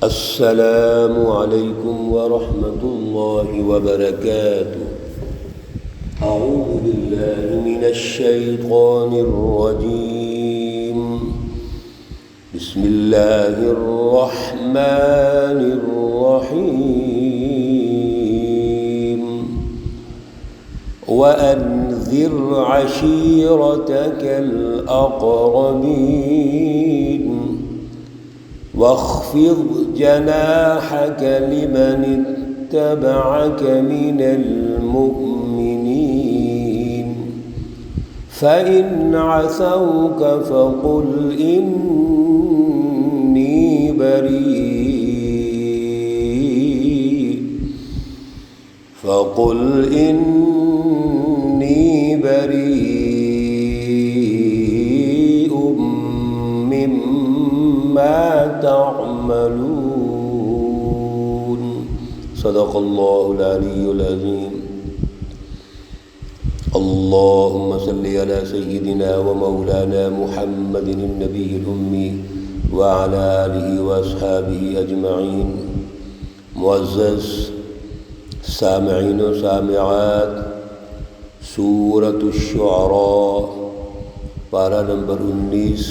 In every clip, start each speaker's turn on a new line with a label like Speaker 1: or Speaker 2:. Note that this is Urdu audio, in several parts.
Speaker 1: السلام علیکم ورحمۃ اللہ وبرکاتہ۔ اعوذ باللہ من الشیطان الرجیم، بسم اللہ الرحمن الرحیم۔ وَأَنذِرْ عَشِيرَتَكَ الْأَقْرَبِينَ وَاخْفِضْ جَنَاحَكَ لِمَنِ اتَّبَعَكَ مِنَ الْمُؤْمِنِينَ فَإِنْ عَصَوْكَ فَقُلْ إِنِّي بَرِيءٌ مِّمَّا تعملون۔ صدق اللہ العلی العظیم۔ اللہم صلی علی سیدنا و مولانا محمد النبی الأمی وعلی آلہ واصحابہ اجمعین۔ معزز سامعین و سامعات، سورۃ الشعراء پارہ نمبر 19،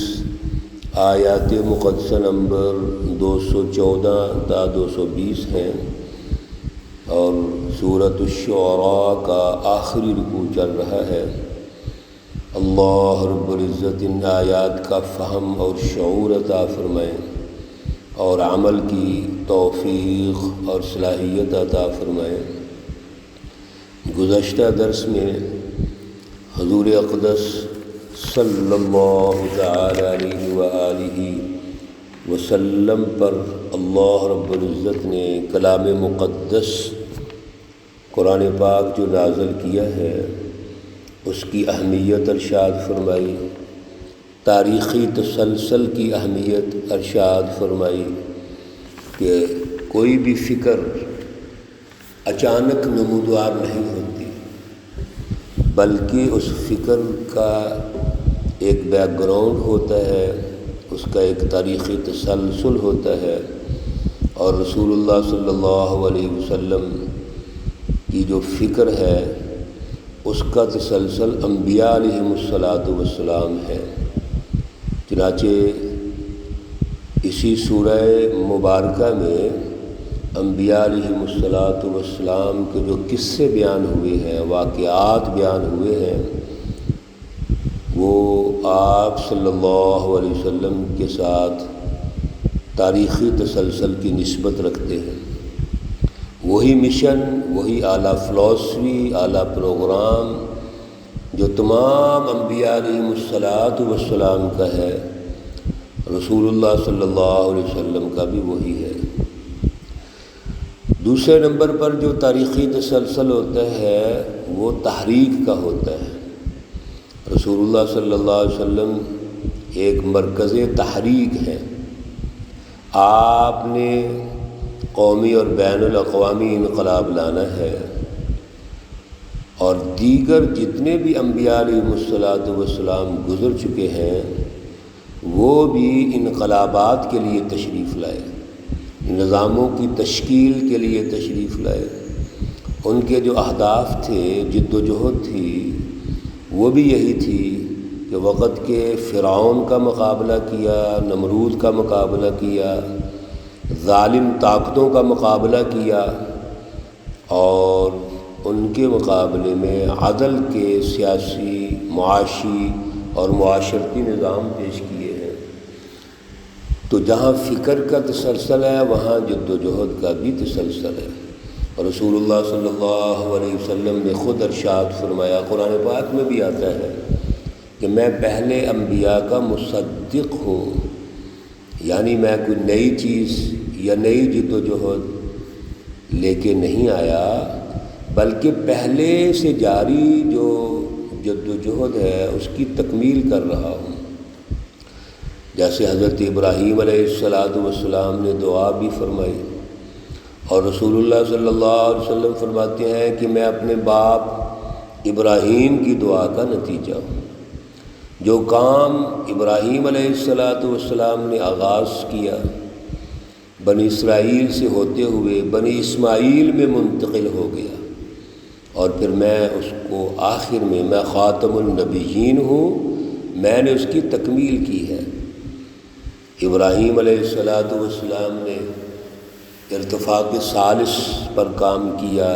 Speaker 1: آیات مقدسہ نمبر 214 تا 220 ہیں، اور سورۃ الشعراء کا آخری رکوع چل رہا ہے۔ اللہ رب العزت ان آیات کا فہم اور شعور عطا فرمائیں، اور عمل کی توفیق اور صلاحیت عطا فرمائیں۔ گزشتہ درس میں حضور اقدس صلی اللہ تعالی علیہ وآلہ وسلم پر اللہ رب العزت نے کلام مقدس قرآن پاک جو نازل کیا ہے اس کی اہمیت ارشاد فرمائی، تاریخی تسلسل کی اہمیت ارشاد فرمائی کہ کوئی بھی فکر اچانک نمودار نہیں ہوتی، بلکہ اس فکر کا ایک بیک گراؤنڈ ہوتا ہے، اس کا ایک تاریخی تسلسل ہوتا ہے، اور رسول اللہ صلی اللہ علیہ وسلم کی جو فکر ہے اس کا تسلسل انبیاء علیہم السلام ہے۔ چنانچہ اسی سورہ مبارکہ میں انبیاء علیہم السلام کے جو قصے بیان ہوئے ہیں، واقعات بیان ہوئے ہیں، وہ آپ صلی اللہ علیہ وسلم کے ساتھ تاریخی تسلسل کی نسبت رکھتے ہیں۔ وہی مشن، وہی اعلیٰ فلاسفی، اعلیٰ پروگرام جو تمام انبیاء علیہم السلام کا ہے، رسول اللہ صلی اللہ علیہ وسلم کا بھی وہی ہے۔ دوسرے نمبر پر جو تاریخی تسلسل ہوتا ہے وہ تحریک کا ہوتا ہے۔ رسول اللہ صلی اللہ علیہ وسلم ایک مرکز تحریک ہے۔ آپ نے قومی اور بین الاقوامی انقلاب لانا ہے، اور دیگر جتنے بھی انبیاء علیہم السلام گزر چکے ہیں وہ بھی انقلابات کے لیے تشریف لائے، نظاموں کی تشکیل کے لیے تشریف لائے۔ ان کے جو اہداف تھے، جد و جہد تھی، وہ بھی یہی تھی کہ وقت کے فرعون کا مقابلہ کیا، نمرود کا مقابلہ کیا، ظالم طاقتوں کا مقابلہ کیا، اور ان کے مقابلے میں عدل کے سیاسی، معاشی اور معاشرتی نظام پیش کیے ہیں۔ تو جہاں فکر کا تسلسل ہے وہاں جد و جہد کا بھی تسلسل ہے، اور رسول اللہ صلی اللہ علیہ وسلم نے خود ارشاد فرمایا، قرآن پاک میں بھی آتا ہے کہ میں پہلے انبیاء کا مصدق ہوں، یعنی میں کوئی نئی چیز یا نئی جد و جہد لے کے نہیں آیا، بلکہ پہلے سے جاری جو جد و جہد ہے اس کی تکمیل کر رہا ہوں۔ جیسے حضرت ابراہیم علیہ السلام نے دعا بھی فرمائی، اور رسول اللہ صلی اللہ علیہ وسلم فرماتے ہیں کہ میں اپنے باپ ابراہیم کی دعا کا نتیجہ ہوں۔ جو کام ابراہیم علیہ السلام نے آغاز کیا، بنی اسرائیل سے ہوتے ہوئے بنی اسماعیل میں منتقل ہو گیا، اور پھر میں اس کو آخر میں خاتم النبیین ہوں، میں نے اس کی تکمیل کی ہے۔ ابراہیم علیہ السلام نے ارتفاق ثالث پر کام کیا،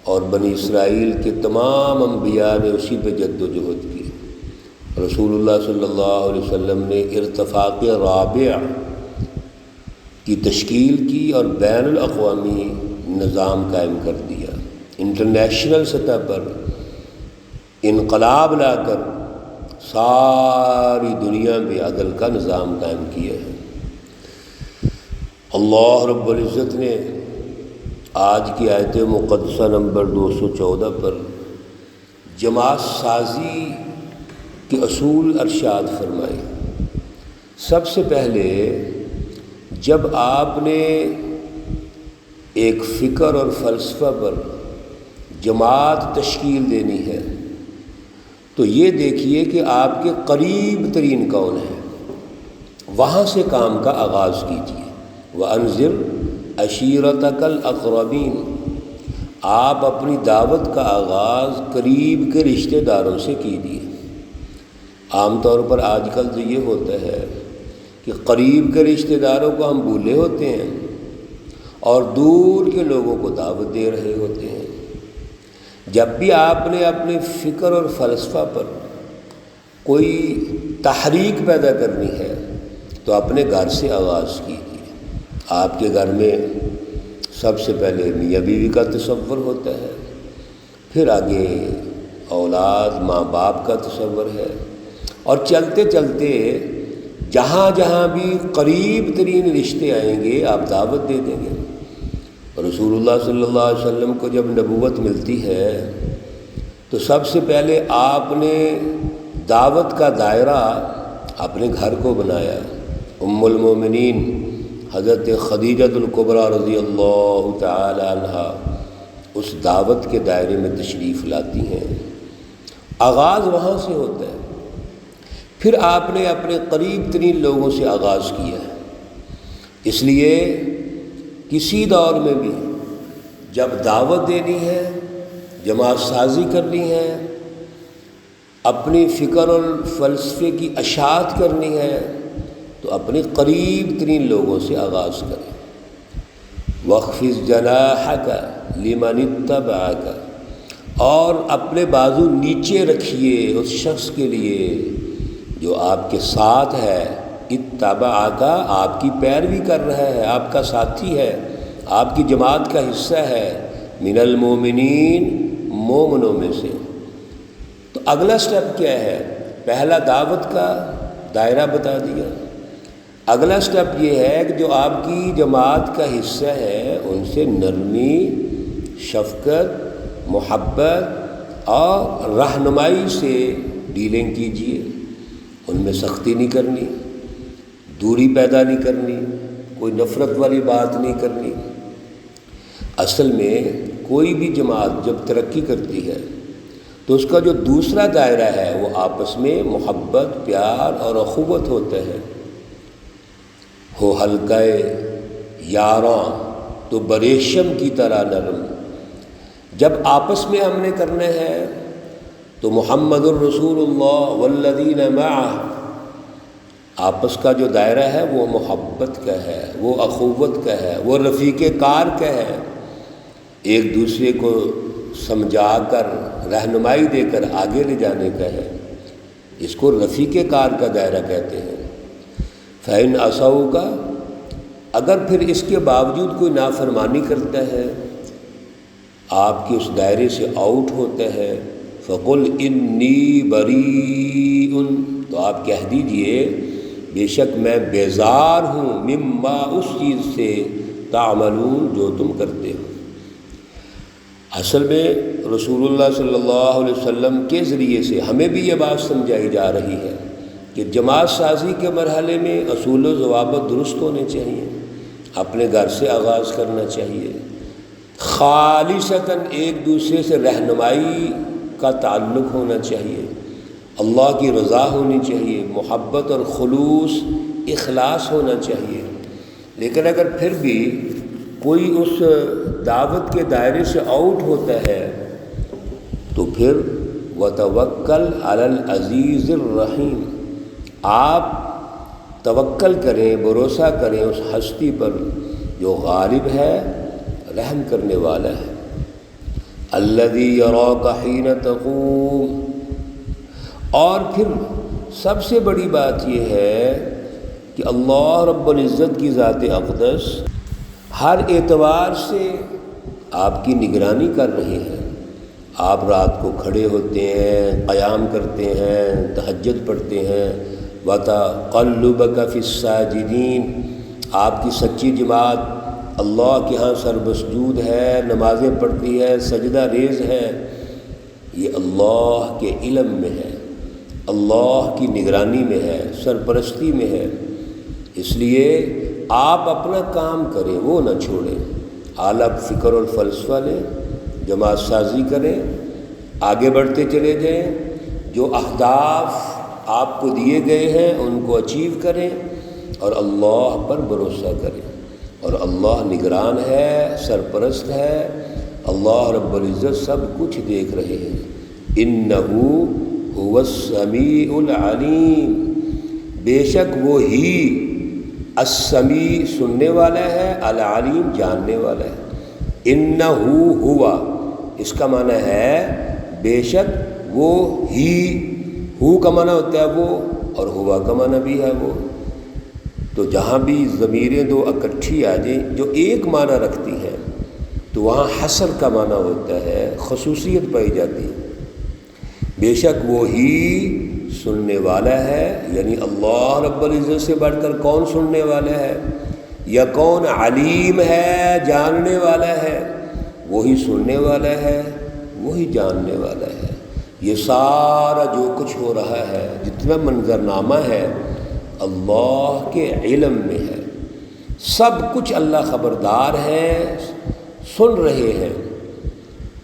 Speaker 1: اور بنی اسرائیل کے تمام انبیاء نے اسی پہ جد و جہد کی۔ رسول اللہ صلی اللہ علیہ وسلم نے ارتفاق رابع کی تشکیل کی اور بین الاقوامی نظام قائم کر دیا، انٹرنیشنل سطح پر انقلاب لا کر ساری دنیا میں عدل کا نظام قائم کیا ہے۔ اللہ رب العزت نے آج کی آیت مقدسہ نمبر 214 پر جماعت سازی کے اصول ارشاد فرمائے۔ سب سے پہلے جب آپ نے ایک فکر اور فلسفہ پر جماعت تشکیل دینی ہے تو یہ دیکھیے کہ آپ کے قریب ترین کون ہیں، وہاں سے کام کا آغاز کیجیے۔ وَأَنذِرْ عَشِيرَتَكَ الْأَقْرَبِينَ، آپ اپنی دعوت کا آغاز قریب کے رشتہ داروں سے کیجیے۔ عام طور پر آج کل تو یہ ہوتا ہے کہ قریب کے رشتہ داروں کو ہم بھولے ہوتے ہیں اور دور کے لوگوں کو دعوت دے رہے ہوتے ہیں۔ جب بھی آپ نے اپنے فکر اور فلسفہ پر کوئی تحریک پیدا کرنی ہے تو اپنے گھر سے آغاز کیجیے۔ آپ کے گھر میں سب سے پہلے میاں بیوی کا تصور ہوتا ہے، پھر آگے اولاد ماں باپ کا تصور ہے، اور چلتے چلتے جہاں جہاں بھی قریب ترین رشتے آئیں گے آپ دعوت دے دیں گے۔ رسول اللہ صلی اللہ علیہ وسلم کو جب نبوت ملتی ہے تو سب سے پہلے آپ نے دعوت کا دائرہ اپنے گھر کو بنایا۔ ام المومنین حضرت خدیجۃ الکبریٰ رضی اللہ تعالی عنہا اس دعوت کے دائرے میں تشریف لاتی ہیں، آغاز وہاں سے ہوتا ہے۔ پھر آپ نے اپنے قریب ترین لوگوں سے آغاز کیا ہے۔ اس لیے کسی دور میں بھی جب دعوت دینی ہے، جماعت سازی کرنی ہے، اپنی فکر اور فلسفے کی اشاعت کرنی ہے تو اپنے قریب ترین لوگوں سے آغاز کریں۔ وَاخْفِضْ جَنَاحَكَ لِمَنِ اتَّبَعَكَ، اور اپنے بازو نیچے رکھیے اس شخص کے لیے جو آپ کے ساتھ ہے، اتبعک، آپ کی پیروی کر رہا ہے، آپ کا ساتھی ہے، آپ کی جماعت کا حصہ ہے، من المومنین، مومنوں میں سے۔ تو اگلا سٹیپ کیا ہے؟ پہلا دعوت کا دائرہ بتا دیا، اگلا سٹیپ یہ ہے کہ جو آپ کی جماعت کا حصہ ہے ان سے نرمی، شفقت، محبت اور رہنمائی سے ڈیلنگ کیجیے۔ ان میں سختی نہیں کرنی، دوری پیدا نہیں کرنی، کوئی نفرت والی بات نہیں کرنی۔ اصل میں کوئی بھی جماعت جب ترقی کرتی ہے تو اس کا جو دوسرا دائرہ ہے وہ آپس میں محبت، پیار اور اخوت ہوتا ہے۔ ہو حلقہ یاراں تو بریشم کی طرح نرم، جب آپس میں ہم نے کرنا ہے تو محمد الرسول اللہ والذین معہ، آپس کا جو دائرہ ہے وہ محبت کا ہے، وہ اخوت کا ہے، وہ رفیق کار کا ہے، ایک دوسرے کو سمجھا کر رہنمائی دے کر آگے لے جانے کا ہے۔ اس کو رفیق کار کا دائرہ کہتے ہیں۔ فَإِنْ عَصَوْكَ، اگر پھر اس کے باوجود کوئی نافرمانی کرتا ہے، آپ کے اس دائرے سے آؤٹ ہوتا ہے، فَقُلْ إِنِّي بَرِيءٌ، تو آپ کہہ دیجئے بے شک میں بیزار ہوں، مما، اس چیز سے، تعملون، جو تم کرتے ہو۔ اصل میں رسول اللہ صلی اللہ علیہ وسلم کے ذریعے سے ہمیں بھی یہ بات سمجھائی جا رہی ہے کہ جماعت سازی کے مرحلے میں اصول و ضوابط درست ہونے چاہیے، اپنے گھر سے آغاز کرنا چاہیے، خالصتاً ایک دوسرے سے رہنمائی کا تعلق ہونا چاہیے، اللہ کی رضا ہونی چاہیے، محبت اور خلوص، اخلاص ہونا چاہیے، لیکن اگر پھر بھی کوئی اس دعوت کے دائرے سے آؤٹ ہوتا ہے تو پھر وَتَوَكَّلْ عَلَى الْعَزِيزِ الرَّحِيمِ، آپ توکل کریں، بھروسہ کریں اس ہستی پر جو غالب ہے، رحم کرنے والا ہے۔ الَّذِي يَرَاكَ حِينَ تَقُومُ، اور پھر سب سے بڑی بات یہ ہے کہ اللہ رب العزت کی ذات اقدس ہر اعتبار سے آپ کی نگرانی کر رہے ہیں۔ آپ رات کو کھڑے ہوتے ہیں، قیام کرتے ہیں، تہجد پڑھتے ہیں، وَتَقَلُّبَكَ فِي السَّاجِدِينَ، آپ کی سچی جماعت اللہ کے ہاں سربسجود ہے، نمازیں پڑھتی ہے، سجدہ ریز ہے۔ یہ اللہ کے علم میں ہے، اللہ کی نگرانی میں ہے، سرپرستی میں ہے۔ اس لیے آپ اپنا کام کریں، وہ نہ چھوڑیں، اعلیٰ فکر اور فلسفہ لیں، جماعت سازی کریں، آگے بڑھتے چلے جائیں، جو اہداف آپ کو دیے گئے ہیں ان کو اچیو کریں اور اللہ پر بھروسہ کریں۔ اور اللہ نگران ہے، سرپرست ہے، اللہ رب العزت سب کچھ دیکھ رہے ہیں۔ اِنَّهُ هُوَ السَّمِيعُ الْعَلِيمُ، بے شک وہ ہی السمیع سننے والا ہے، العلیم جاننے والا ہے۔ اِنَّهُ هُوَ، اس کا معنی ہے بے شک وہ ہی، ہو کا معنی ہوتا ہے وہ، اور ہوا کا معنی بھی ہے وہ۔ تو جہاں بھی ضمیریں دو اکٹھی آ جائیں جو ایک معنی رکھتی ہیں تو وہاں حصر کا معنی ہوتا ہے، خصوصیت پائی جاتی ہے۔ بے شک وہ ہی سننے والا ہے، یعنی اللہ رب العزت سے بڑھ کر کون سننے والا ہے، یا کون علیم ہے، جاننے والا ہے؟ وہی سننے والا ہے، وہی جاننے والا ہے۔ یہ سارا جو کچھ ہو رہا ہے، جتنا منظرنامہ ہے، اللہ کے علم میں ہے، سب کچھ اللہ خبردار ہے، سن رہے ہیں۔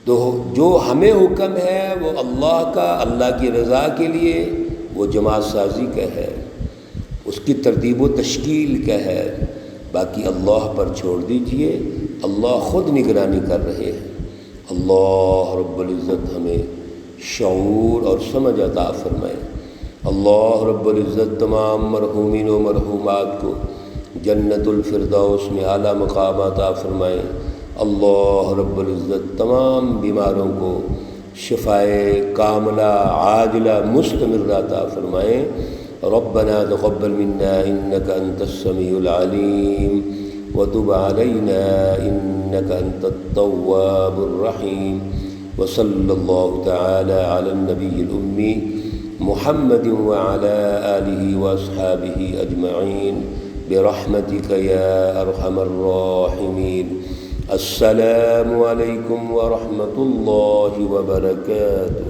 Speaker 1: تو جو ہمیں حکم ہے وہ اللہ کا، اللہ کی رضا کے لیے وہ جماعت سازی کا ہے، اس کی ترتیب و تشکیل کا ہے، باقی اللہ پر چھوڑ دیجئے، اللہ خود نگرانی کر رہے ہیں۔ اللہ رب العزت ہمیں شعور اور سمجھ عطا فرمائے۔ اللہ رب العزت تمام مرحومین و مرحومات کو جنت الفردوس میں اعلیٰ مقام عطا فرمائے۔ اللہ رب العزت تمام بیماروں کو شفائے کاملہ عاجلہ مستمرہ عطا فرمائے۔ ربنا تقبل منا انك انت السميع العليم وتب علينا انك انت التواب الرحيم، وصلى الله تعالى على النبي الأمي محمد وعلى آله وأصحابه أجمعين برحمتك يا أرحم الراحمين۔ السلام عليكم ورحمة الله وبركاته۔